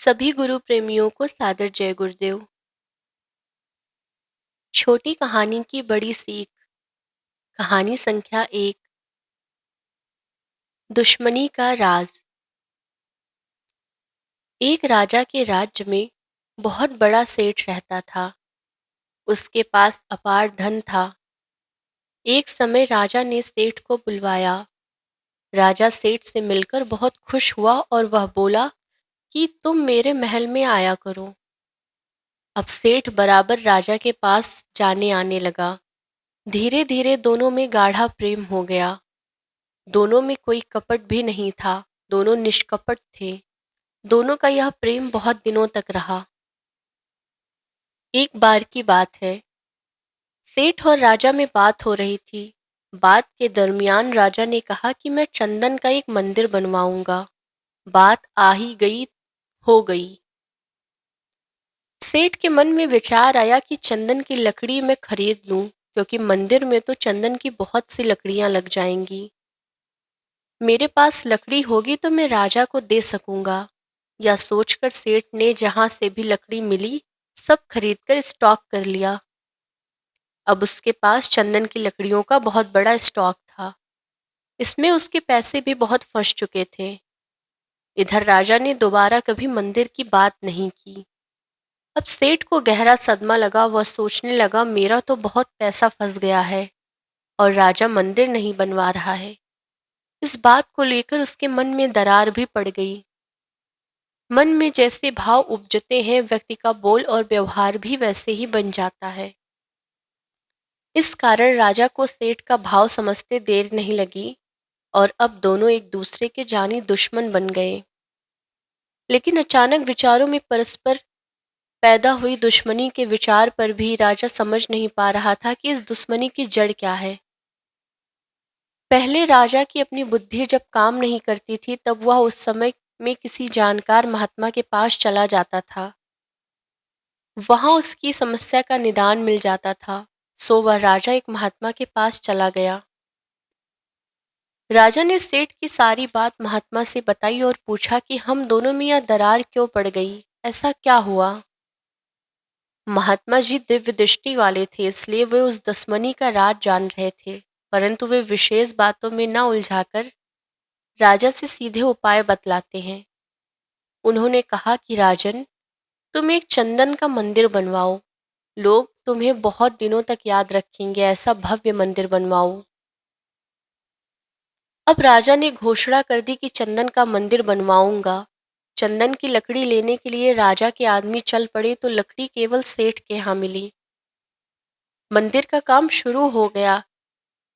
सभी गुरु प्रेमियों को सादर जय गुरुदेव। छोटी कहानी की बड़ी सीख। कहानी संख्या 1। दुश्मनी का राज। एक राजा के राज्य में बहुत बड़ा सेठ रहता था। उसके पास अपार धन था। एक समय राजा ने सेठ को बुलवाया। राजा सेठ से मिलकर बहुत खुश हुआ और वह बोला कि तुम मेरे महल में आया करो। अब सेठ बराबर राजा के पास जाने आने लगा। धीरे धीरे दोनों में गाढ़ा प्रेम हो गया। दोनों में कोई कपट भी नहीं था। दोनों निष्कपट थे। दोनों का यह प्रेम बहुत दिनों तक रहा। एक बार की बात है। सेठ और राजा में बात हो रही थी। बात के दरमियान राजा ने कहा कि मैं चंदन का एक मंदिर बनवाऊंगा। बात आ ही गई, हो गई। सेठ के मन में विचार आया कि चंदन की लकड़ी मैं खरीद लूं, क्योंकि मंदिर में तो चंदन की बहुत सी लकड़ियां लग जाएंगी। मेरे पास लकड़ी होगी तो मैं राजा को दे सकूंगा। यह सोचकर सेठ ने जहां से भी लकड़ी मिली सब खरीदकर स्टॉक कर लिया। अब उसके पास चंदन की लकड़ियों का बहुत बड़ा स्टॉक था। इसमें उसके पैसे भी बहुत फंस चुके थे। इधर राजा ने दोबारा कभी मंदिर की बात नहीं की। अब सेठ को गहरा सदमा लगा। वह सोचने लगा, मेरा तो बहुत पैसा फंस गया है और राजा मंदिर नहीं बनवा रहा है। इस बात को लेकर उसके मन में दरार भी पड़ गई। मन में जैसे भाव उपजते हैं, व्यक्ति का बोल और व्यवहार भी वैसे ही बन जाता है। इस कारण राजा को सेठ का भाव समझते देर नहीं लगी और अब दोनों एक दूसरे के जानी दुश्मन बन गए। लेकिन अचानक विचारों में परस्पर पैदा हुई दुश्मनी के विचार पर भी राजा समझ नहीं पा रहा था कि इस दुश्मनी की जड़ क्या है। पहले राजा की अपनी बुद्धि जब काम नहीं करती थी तब वह उस समय में किसी जानकार महात्मा के पास चला जाता था। वहां उसकी समस्या का निदान मिल जाता था। सो वह राजा एक महात्मा के पास चला गया। राजा ने सेठ की सारी बात महात्मा से बताई और पूछा कि हम दोनों में यह दरार क्यों पड़ गई, ऐसा क्या हुआ। महात्मा जी दिव्य दृष्टि वाले थे, इसलिए वे उस दुश्मनी का राज जान रहे थे, परंतु वे विशेष बातों में न उलझाकर राजा से सीधे उपाय बतलाते हैं। उन्होंने कहा कि राजन, तुम एक चंदन का मंदिर बनवाओ। लोग तुम्हें बहुत दिनों तक याद रखेंगे। ऐसा भव्य मंदिर बनवाओ। अब राजा ने घोषणा कर दी कि चंदन का मंदिर बनवाऊंगा। चंदन की लकड़ी लेने के लिए राजा के आदमी चल पड़े तो लकड़ी केवल सेठ के यहाँ मिली। मंदिर का काम शुरू हो गया।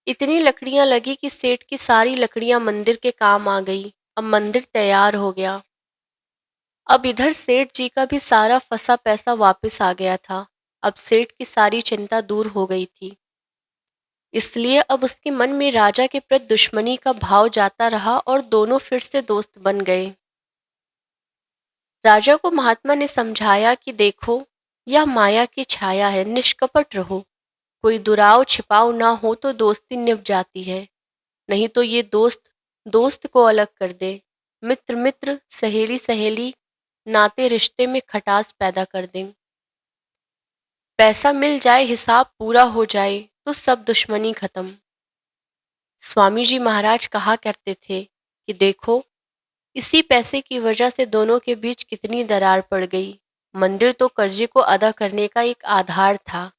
इतनी लकड़ियां लगी कि सेठ की सारी लकड़ियां मंदिर के काम आ गई। अब मंदिर तैयार हो गया। अब इधर सेठ जी का भी सारा फंसा पैसा वापस आ गया था। अब सेठ की सारी चिंता दूर हो गई थी। इसलिए अब उसके मन में राजा के प्रति दुश्मनी का भाव जाता रहा और दोनों फिर से दोस्त बन गए। राजा को महात्मा ने समझाया कि देखो, यह माया की छाया है, निष्कपट रहो। कोई दुराव छिपाव ना हो तो दोस्ती निभ जाती है, नहीं तो ये दोस्त दोस्त को अलग कर दे। मित्र मित्र, सहेली सहेली, नाते रिश्ते में खटास पैदा कर दें। पैसा मिल जाए, हिसाब पूरा हो जाए तो सब दुश्मनी खत्म। स्वामी जी महाराज कहा करते थे कि देखो, इसी पैसे की वजह से दोनों के बीच कितनी दरार पड़ गई। मंदिर तो कर्जे को अदा करने का एक आधार था।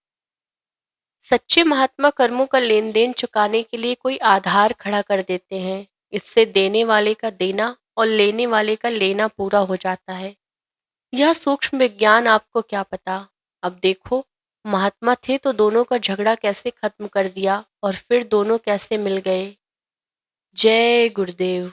सच्चे महात्मा कर्मों का लेन देन चुकाने के लिए कोई आधार खड़ा कर देते हैं। इससे देने वाले का देना और लेने वाले का लेना पूरा हो जाता है। यह सूक्ष्म विज्ञान आपको क्या पता। अब देखो, महात्मा थे तो दोनों का झगड़ा कैसे खत्म कर दिया और फिर दोनों कैसे मिल गए। जय गुरुदेव।